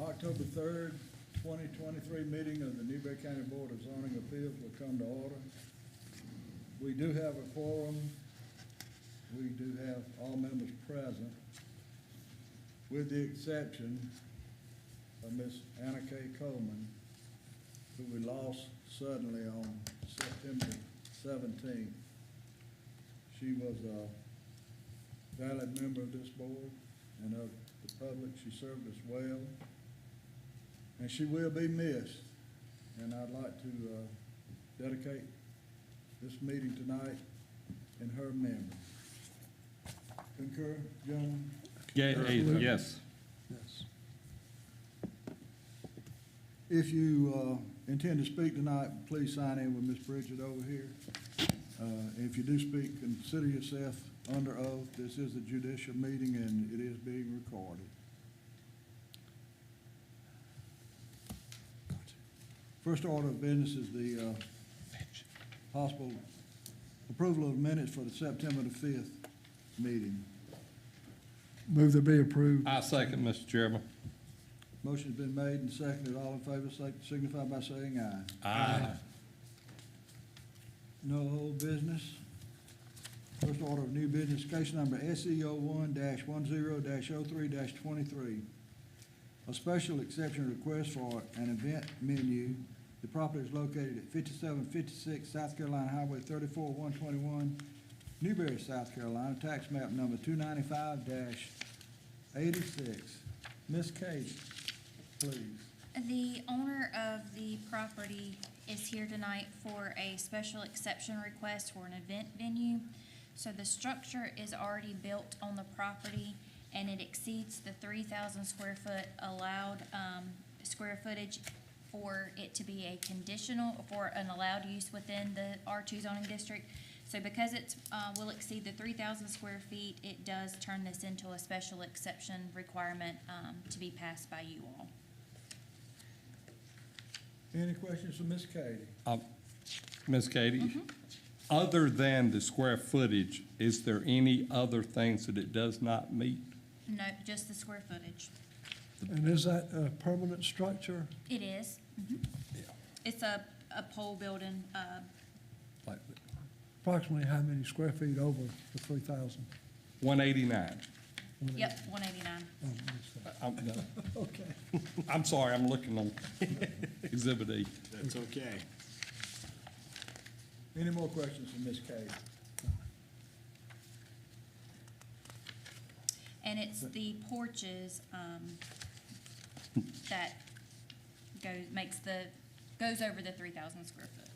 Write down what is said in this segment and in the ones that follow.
October 3rd, 2023 meeting of the Newberry County Board of Zoning Appeals will come to order. We do have a quorum. We do have all members present, with the exception of Miss Anna K. Coleman, who we lost suddenly on September 17th. She was a valid member of this board and of the public. She served us well, and she will be missed. And I'd like to dedicate this meeting tonight in her memory. Concur, gentlemen? Yes. Yes. If you intend to speak tonight, please sign in with Miss Bridget over here. If you do speak, consider yourself under oath. This is a judicial meeting and it is being recorded. First order of business is the possible approval of minutes for the September the 5th meeting. Move to be approved. I second, Mr. Chairman. Motion's been made and seconded. All in favor signify by saying aye. Aye. No old business. First order of new business, case number SEO 1-10-03-23. A special exception request for an event menu. The property is located at 5756 South Carolina Highway 34-121, Newberry, South Carolina, tax map number 295-86. Ms. Case, please. The owner of the property is here tonight for a special exception request for an event venue. So the structure is already built on the property and it exceeds the 3,000 square foot allowed square footage for it to be a conditional, for an allowed use within the R2 zoning district. So because it will exceed the 3,000 square feet, it does turn this into a special exception requirement to be passed by you all. Any questions for Ms. Katie? Ms. Katie, other than the square footage, is there any other things that it does not meet? No, just the square footage. And is that a permanent structure? It is. Yeah. It's a pole building, Like Approximately how many square feet over the 3,000? 189. yep, 189. Okay. I'm sorry, I'm looking on Exhibit E. That's okay. Any more questions for Ms. Katie? And it's the porches, that goes over the 3,000 square foot.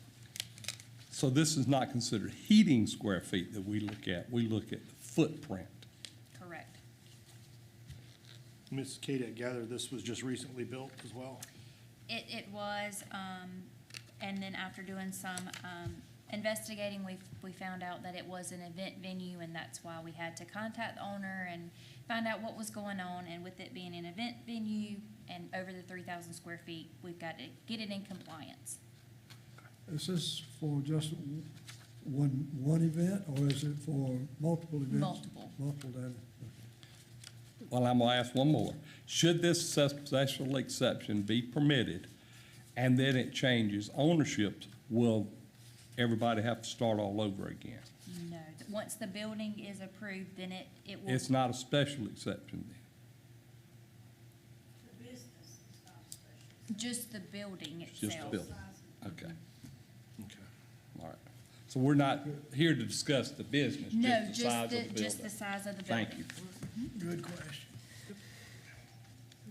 So this is not considered heating square feet that we look at. We look at the footprint. Correct. Ms. Kate, I gather this was just recently built as well? It was, and then after doing some, investigating, we found out that it was an event venue, and that's why we had to contact the owner and find out what was going on. And with it being an event venue and over the 3,000 square feet, we've got to get it in compliance. Is this for just one event, or is it for multiple events? Multiple. Multiple, then. Well, I'm gonna ask one more. Should this special exception be permitted and then it changes ownership, will everybody have to start all over again? No, once the building is approved, then it will. It's not a special exception then? The business is not special. Just the building It's just itself. the building? Okay, Okay. all right. So we're not here to discuss the business, No, just the size of the building? just the size of the building. Thank you. Good question.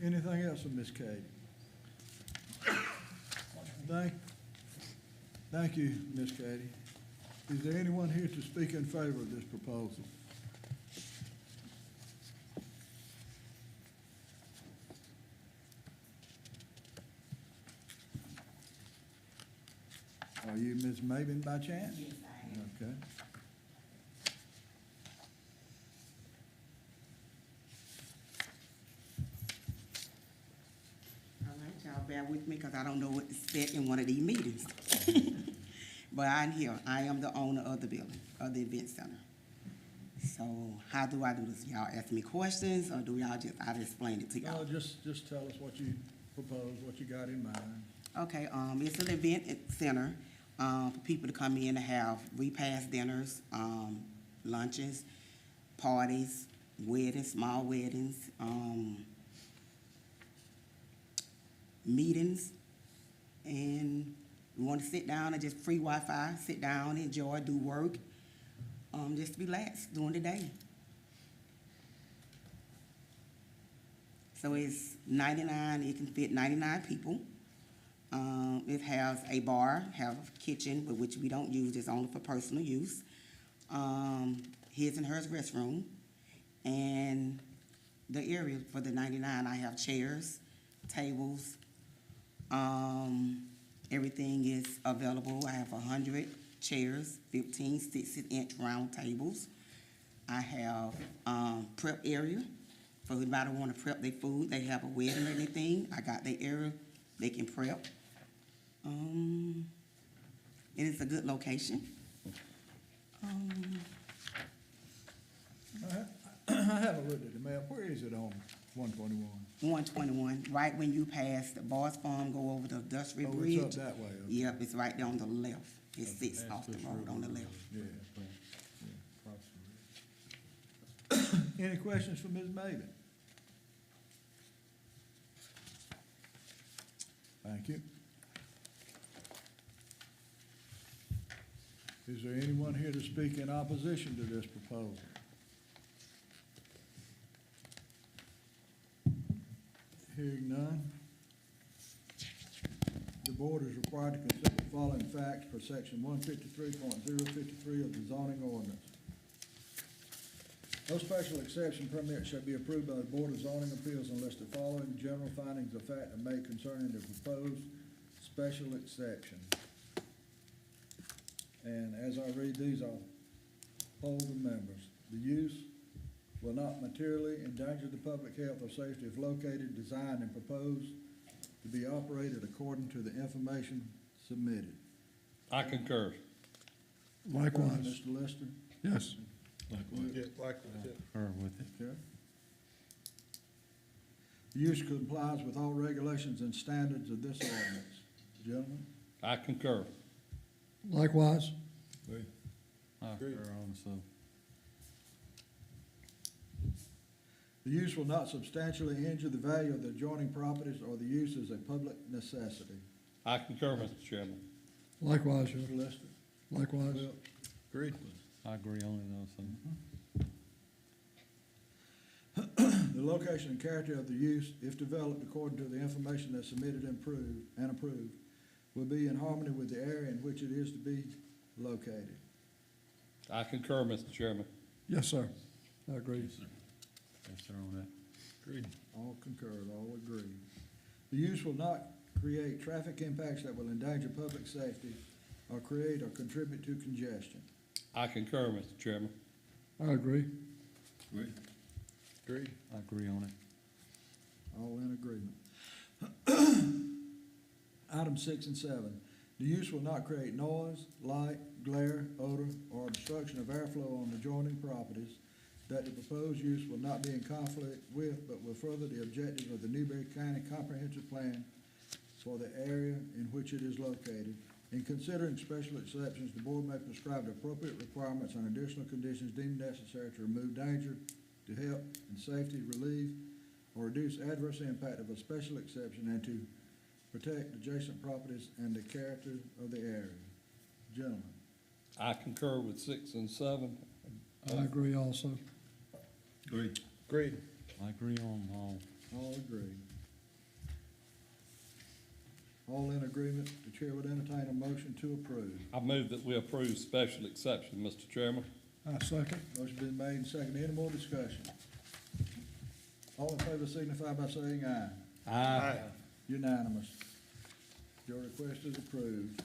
Anything else for Ms. Katie? Thank you, Ms. Katie. Is there anyone here to speak in favor of this proposal? Are you Ms. Maven by chance? Yes, I am. Okay. All right, y'all bear with me because I don't know what to say in one of these meetings. But I'm here. I am the owner of the building, of the event center. So how do I do this? Y'all ask me questions, or do y'all I just explain it to No, y'all? just tell us what you propose, what you got in mind. Okay, it's an event center, for people to come in and have repast dinners, lunches, parties, weddings, small weddings, meetings. And we want to sit down and just free Wi-Fi, sit down, enjoy, do work, just relax during the day. So it's 99, it can fit 99 people. It has a bar, have a kitchen, but which we don't use, it's only for personal use. His and hers restroom. And the area for the 99, I have chairs, tables, everything is available. I have 100 chairs, 15 6-inch round tables. I have, prep area for anybody want to prep their food. They have a wedding or anything. I got their area they can prep. It is a good location. I haven't looked at the map. Where is it on 121? 121, right when you pass the Boys Farm, go over the Dustry Oh, Bridge. it's up that way. Okay. Yep, it's right there on the left. It sits off the road on the left. Yeah. Any questions for Ms. Maven? Thank you. Is there anyone here to speak in opposition to this proposal? Hearing none. The board is required to consider the following facts per section 153.053 of the zoning ordinance. No special exception permit shall be approved by the Board of Zoning Appeals unless the following general findings of fact are made concerning the proposed special exception. And as I read these, I'll poll the members. The use will not materially endanger the public health or safety if located, designed, and proposed to be operated according to the information submitted. I concur. Likewise, Mr. Lester? yes. Concur with it. Okay. The use complies with all regulations and standards of this ordinance. Gentlemen? I concur. Likewise, I concur also. The use will not substantially injure the value of the adjoining properties or the use is a public necessity. I concur, Mr. Chairman. likewise, yes. Mr. Lester? Likewise, Will? Agreed. I agree on it also. The location and character of the use, if developed according to the information that's submitted and approved, will be in harmony with the area in which it is to be located. I concur, Mr. Chairman. yes, sir. I agree. Yes, sir, on that. Agreed. All concurred, all agreed. The use will not create traffic impacts that will endanger public safety or create or contribute to congestion. I concur, Mr. Chairman. I agree. Agreed. I agree on it. All in agreement. Item 6 and 7, the use will not create noise, light, glare, odor, or obstruction of airflow on adjoining properties, that the proposed use will not be in conflict with, but will further the objectives of the Newberry County Comprehensive Plan for the area in which it is located. In considering special exceptions, the board may prescribe the appropriate requirements and additional conditions deemed necessary to remove danger, to help and safety, relieve, or reduce adverse impact of a special exception, and to protect adjacent properties and the character of the area. Gentlemen? I concur with 6 and 7. I agree also. Agreed. Agreed. I agree on all. All agree. All in agreement, the chair would entertain a motion to approve. I move that we approve special exception, Mr. Chairman. I second. Motion been made and seconded. Any more discussion? All in favor signify by saying aye. Aye. Unanimous. Your request is approved.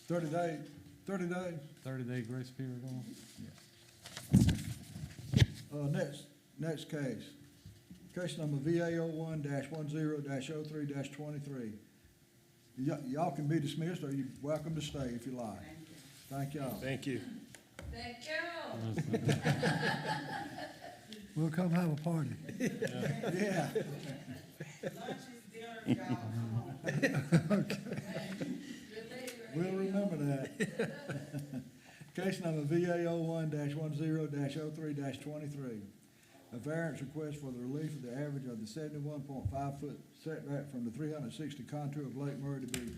Thirty days. 30-day grace period on? Next case. Case number VA 01-10-03-23. Y'all can be dismissed, or you're welcome to stay if you like. Thank y'all. Thank you. We'll come have a party. Yeah. We'll remember that. Case number VA 01-10-03-23. A variance request for the relief of the average of the 71.5-foot setback from the 360 contour of Lake Murray to be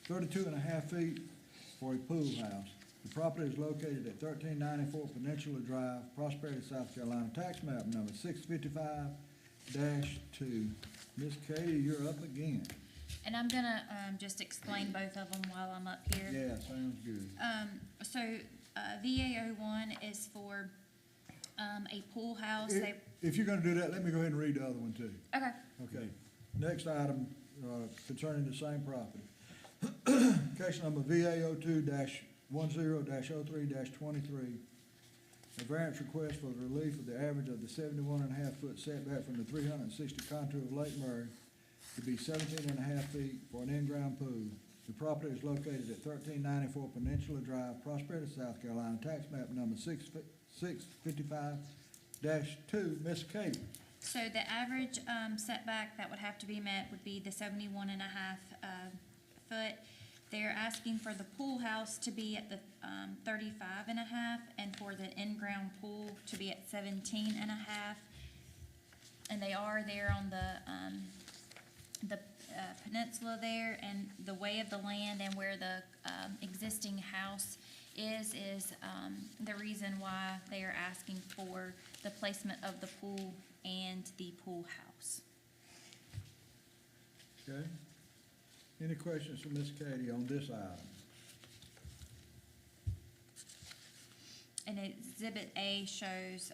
32.5 feet for a pool house. The property is located at 1394 Peninsula Drive, Prosperity, South Carolina, tax map number 655-2. Miss Katie, you're up again. And I'm gonna, just explain both of them while I'm up here. Yeah, sounds good. VA 01 is for, a pool house. They, If you're gonna do that, let me go ahead and read the other one too. okay, Okay, next item, concerning the same property. Case number VA 02-10-03-23. A variance request for the relief of the average of the 71.5-foot setback from the 360 contour of Lake Murray to be 17.5 feet for an in-ground pool. The property is located at 1394 Peninsula Drive, Prosperity, South Carolina, tax map number 655-2. Miss Kate. so the average, setback that would have to be met would be the 71.5 foot. They're asking for the pool house to be at the, 35.5, and for the in-ground pool to be at 17.5. And they are there on the peninsula there, and the way of the land and where the, existing house is the reason why they are asking for the placement of the pool and the pool house. Okay. Any questions for Miss Katie on this item? And Exhibit A shows,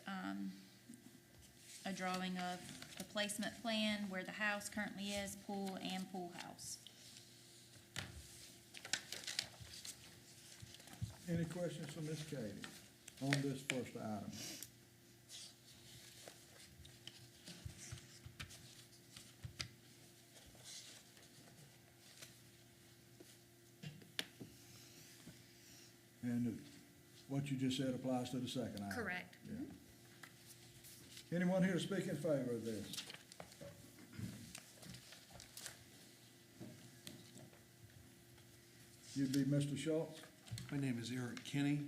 a drawing of the placement plan where the house currently is, pool and pool house. Any questions for Miss Katie on this first item? And what you just said applies to the second item? Correct. Yeah. Anyone here to speak in favor of this? You'd be Mr. Schultz? My name is Eric Kinney.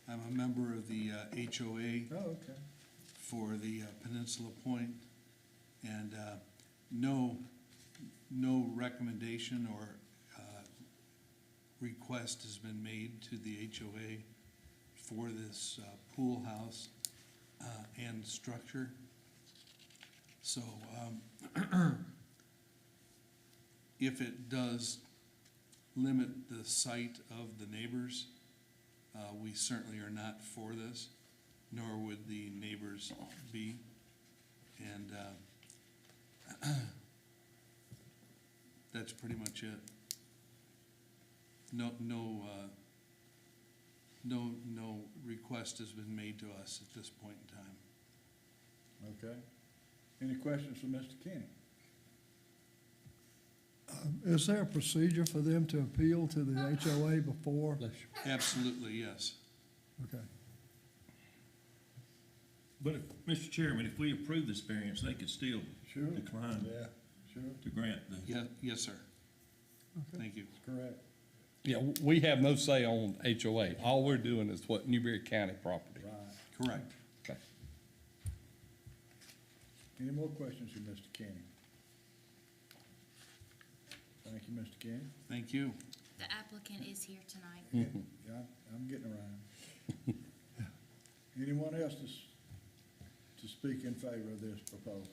I'm a member of the HOA Oh, okay. for the Peninsula Point, and no recommendation or request has been made to the HOA for this pool house and structure. So if it does limit the sight of the neighbors, we certainly are not for this, nor would the neighbors be. And that's pretty much it. No request has been made to us at this point in time. Okay. Any questions for Mr. Kenny? Is there a procedure for them to appeal to the HOA before? Bless you. Absolutely, yes. Okay. But if, Mr. Chairman, if we approve this variance, they could still Sure. decline Yeah, sure. to grant the. Yes, sir. Thank you. Correct. Yeah, we have no say on HOA. All we're doing is what Newberry County property. Right. Correct. Okay. Any more questions for Mr. Kenny? Thank you, Mr. Kenny. Thank you. The applicant is here tonight. Yeah, I'm getting around. Anyone else to speak in favor of this proposal?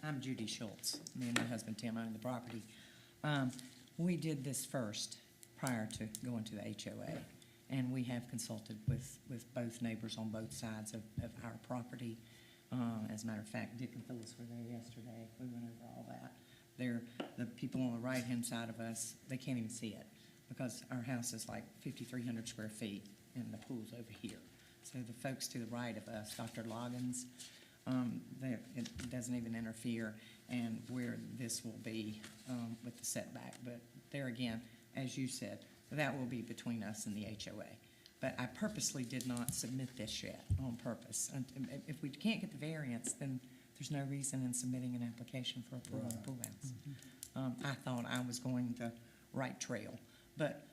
I'm Judy Schultz. Me and my husband Tim own the property. We did this first prior to going to the HOA, and we have consulted with both neighbors on both sides of our property. As a matter of fact, Dick and Phyllis were there yesterday. We went over all that. The people on the right-hand side of us, they can't even see it because our house is like 5,300 square feet and the pool's over here. So the folks to the right of us, Dr. Loggins, it doesn't even interfere, and where this will be with the setback. But there again, as you said, that will be between us and the HOA. But I purposely did not submit this yet on purpose. And if we can't get the variance, then there's no reason in submitting an application for a pool and pool house. I thought I was going the right trail, but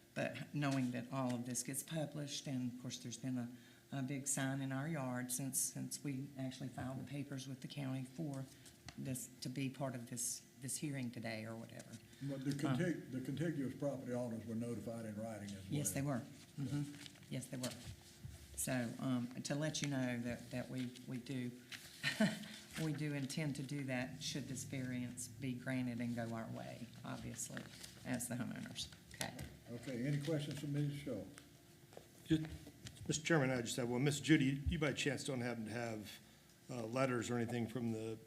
knowing that all of this gets published, and of course, there's been a big sign in our yard since we actually filed the papers with the county for this, to be part of this hearing today or whatever. But the contiguous property owners were notified in writing as well. Yes, they were. Yes, they were. So, to let you know that we do, we do intend to do that should this variance be granted and go our way, obviously, as the homeowners. Okay. Okay, any questions from Mrs. Shaw? Mr. Chairman, I just have one. Miss Judy, you by chance don't happen to have letters or anything from the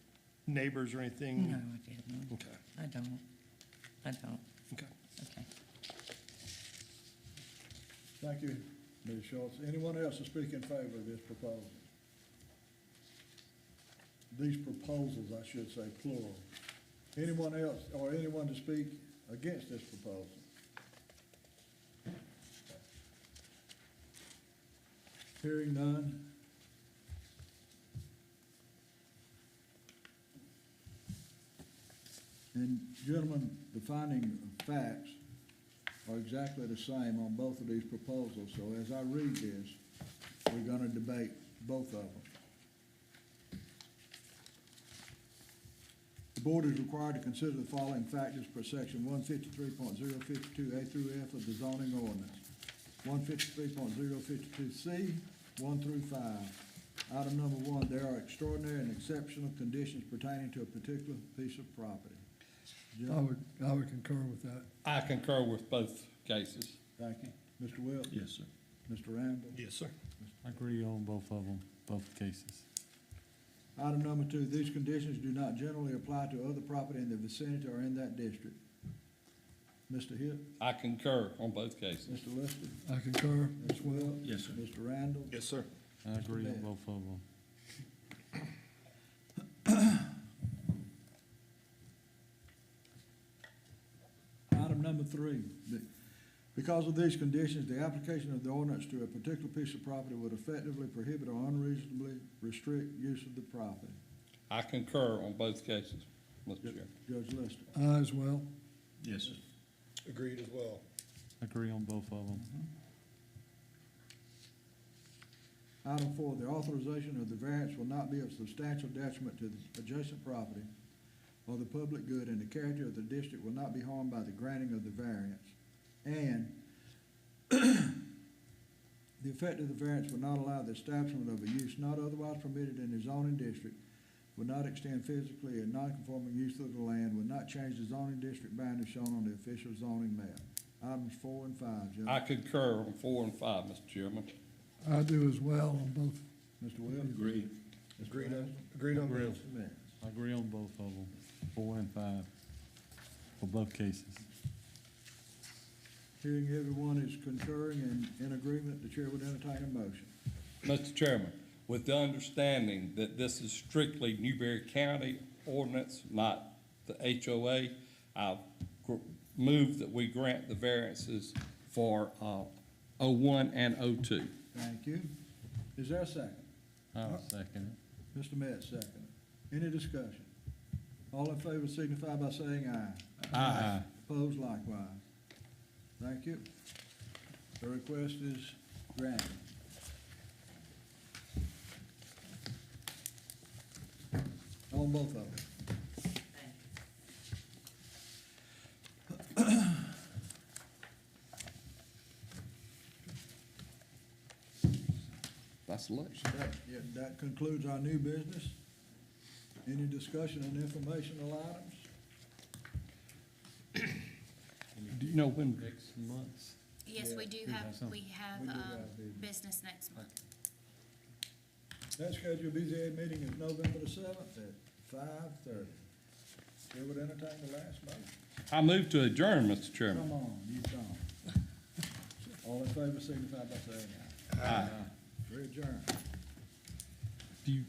neighbors or anything? No, I didn't. Okay, I don't. okay. Okay. Thank you, Ms. Schultz. Anyone else to speak in favor of this proposal? These proposals, I should say, plural. Anyone else, or anyone to speak against this proposal? Hearing none. And gentlemen, the finding of facts are exactly the same on both of these proposals. So as I read this, we're gonna debate both of them. The board is required to consider the following factors per section 153.052 A through F of the zoning ordinance. 153.052 C, 1 through 5. Item number 1, there are extraordinary and exceptional conditions pertaining to a particular piece of property. I would concur with that. I concur with both cases. Thank you. Mr. Wilk? Yes, sir. Mr. Randall? Yes, sir. I agree on both of them, both cases. Item number 2, these conditions do not generally apply to other property in the vicinity or in that district. Mr. Hitt? I concur on both cases. Mr. Lister? I concur. Ms. Wells? Yes, sir. Mr. Randall? Yes, sir. I agree on Mayor. both of them. Item number 3, because of these conditions, the application of the ordinance to a particular piece of property would effectively prohibit or unreasonably restrict use of the property. I concur on both cases, Mr. Chair. Judge Lister? I as well. Yes, sir. Agreed as well. Agree on both of them. Item 4, the authorization of the variance will not be of substantial detriment to the adjacent property or the public good, and the character of the district will not be harmed by the granting of the variance. And the effect of the variance will not allow the establishment of a use not otherwise permitted in the zoning district, will not extend physically a non-conforming use of the land, will not change the zoning district boundary shown on the official zoning map. Items 4 and 5, Judge. I concur on 4 and 5, Mr. Chairman. I do as well on both. Mr. Williams? Agree. Agreed on, agreed on both. Mr. Metz? I agree on both of them, 4 and 5, for both cases. Hearing everyone is concurring and in agreement, the chair would entertain a motion. Mr. Chairman, with the understanding that this is strictly Newberry County ordinance, not the HOA, I move that we grant the variances for 01 and 02. Thank you. Is there a second? I'll second Mr. Metz, second. Any discussion? All in favor signify by saying aye. Aye. Opposed likewise. Thank you. The request is granted. On both of them. That's election. That concludes our new business. Any discussion on informational items? Do you know when? Next month. Yes, we do Yeah, have, something. we have, We do have business next month. That scheduled BZA meeting is November the 7th at 5:30. Chair would entertain the last motion. I move to adjourn, Mr. Chairman. Come on, you don't. All in favor signify by saying aye. Aye. We're adjourned. Do you